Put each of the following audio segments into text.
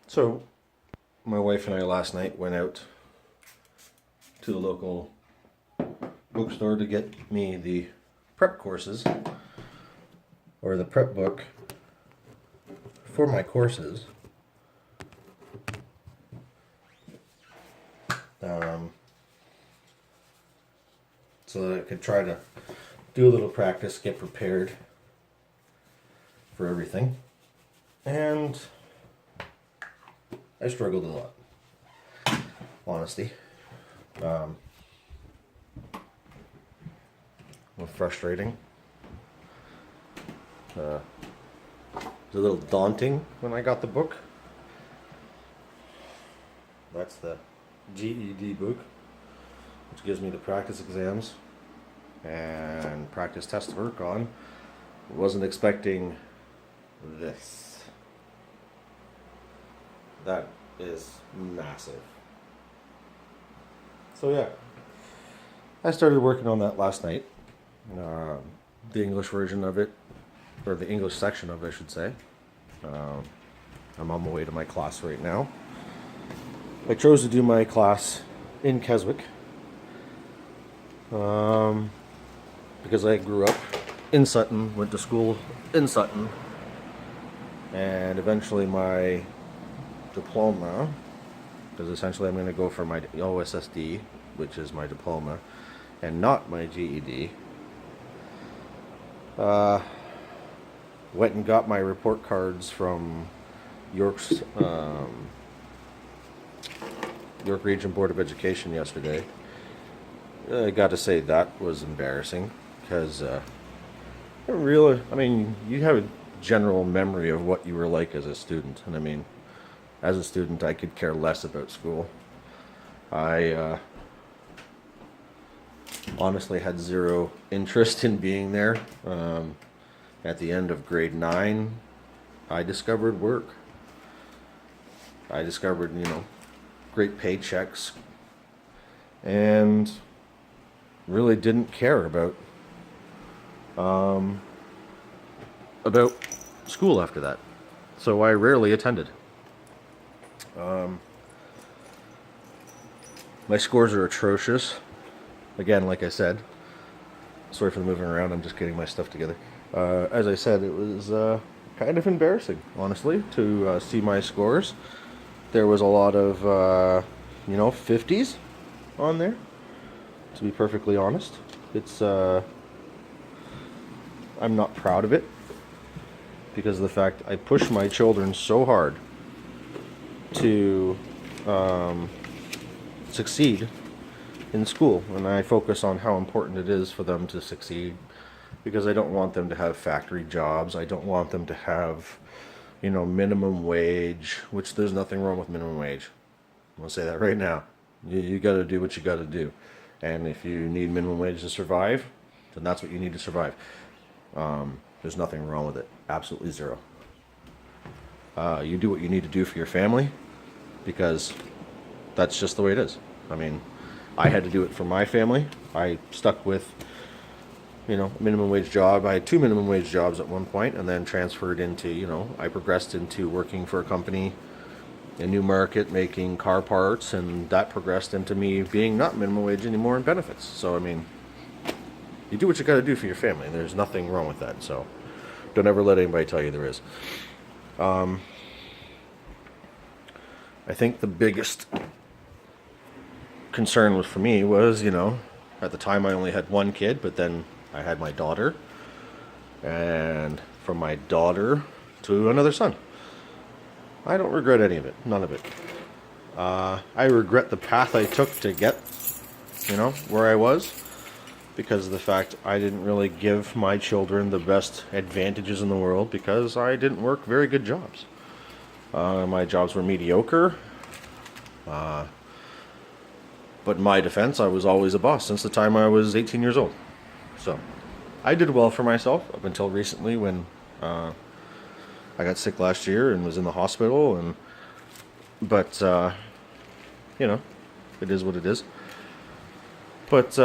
So, my wife and I last night went out to the local bookstore to get me the prep courses, or the prep book for my courses. So that I could try to do a little practice, get prepared for everything. And I struggled a lot, honesty. It was frustrating. It was a little daunting when I got the book. That's the GED book, which gives me the practice exams and practice tests to work on. Wasn't expecting this. That is massive. So yeah, I started working on that last night. The English version of it, or the English section of it, I should say. I'm on my way to my class right now. I chose to do my class in Keswick because I grew up in Sutton, went to school in Sutton, and eventually my diploma, because essentially I'm going to go for my OSSD, which is my diploma, and not my GED. Went and got my report cards from York's York Region Board of Education yesterday. I got to say that was embarrassing because you have a general memory of what you were like as a student, and I mean, as a student, I could care less about school. I honestly had zero interest in being there. At the end of grade 9, I discovered work. I discovered, great paychecks, and really didn't care about school after that. So I rarely attended. My scores are atrocious. Again, like I said, sorry for the moving around, I'm just getting my stuff together. As I said, it was kind of embarrassing, honestly, to see my scores. There was a lot of, 50s on there, to be perfectly honest. It's, I'm not proud of it, because of the fact I push my children so hard to succeed in school, and I focus on how important it is for them to succeed, because I don't want them to have factory jobs. I don't want them to have, minimum wage, which there's nothing wrong with minimum wage. I'm going to say that right now. You got to do what you got to do. And if you need minimum wage to survive, then that's what you need to survive. There's nothing wrong with it. Absolutely zero. You do what you need to do for your family, because that's just the way it is. I mean, I had to do it for my family. I stuck with, a minimum wage job. I had 2 minimum wage jobs at one point, and then transferred into, I progressed into working for a company in Newmarket making car parts, and that progressed into me being not minimum wage anymore in benefits. So, I mean, you do what you got to do for your family. There's nothing wrong with that. So, don't ever let anybody tell you there is. I think the biggest concern was for me was, at the time I only had one kid, but then I had my daughter, and from my daughter to another son. I don't regret any of it, none of it. I regret the path I took to get, where I was, because of the fact I didn't really give my children the best advantages in the world, because I didn't work very good jobs. My jobs were mediocre. But in my defense, I was always a boss since the time I was 18 years old. So, I did well for myself up until recently when I got sick last year and was in the hospital. But it is what it is. But,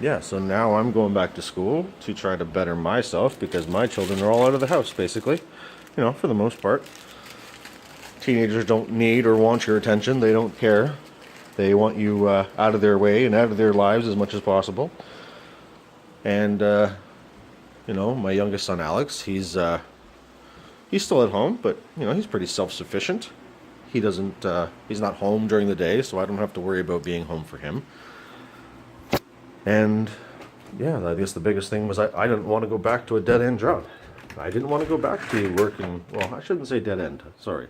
yeah, so now I'm going back to school to try to better myself, because my children are all out of the house, basically, for the most part. Teenagers don't need or want your attention. They don't care. They want you out of their way and out of their lives as much as possible. And my youngest son Alex, he's still at home, but he's pretty self-sufficient. He's not home during the day, so I don't have to worry about being home for him. And yeah, I guess the biggest thing was I didn't want to go back to a dead-end job. I didn't want to go back to working, well, I shouldn't say dead-end, sorry.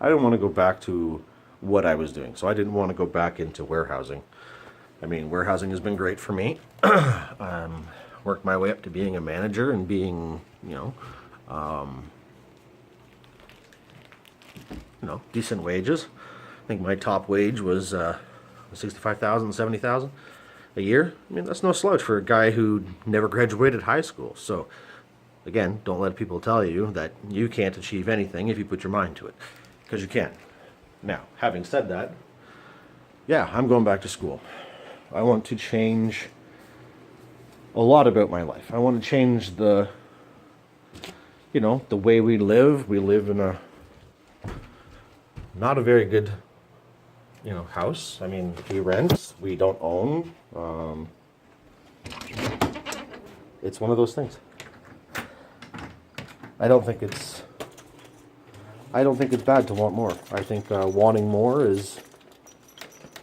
I didn't want to go back to what I was doing, so I didn't want to go back into warehousing. I mean, warehousing has been great for me. Worked my way up to being a manager and being, decent wages. I think my top wage was $65,000, $70,000 a year. I mean, that's no slouch for a guy who never graduated high school. So, again, don't let people tell you that you can't achieve anything if you put your mind to it, because you can. Now, having said that, yeah, I'm going back to school. I want to change a lot about my life. I want to change the way we live. We live in a not a very good, house. I mean, we rent, we don't own. It's one of those things. I don't think it's bad to want more. I think wanting more is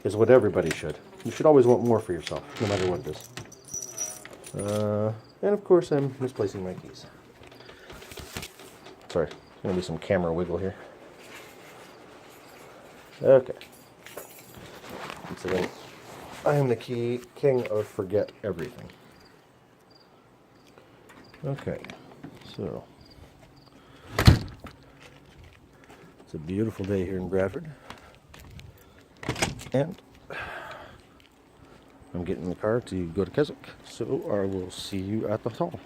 what everybody should. You should always want more for yourself, no matter what it is. And of course, I'm misplacing my keys. Sorry, there's gonna be some camera wiggle here. Okay. So I am the king of forget everything. Okay, so it's a beautiful day here in Bradford, and I'm getting in the car to go to Keswick, so I will see you at the hotel.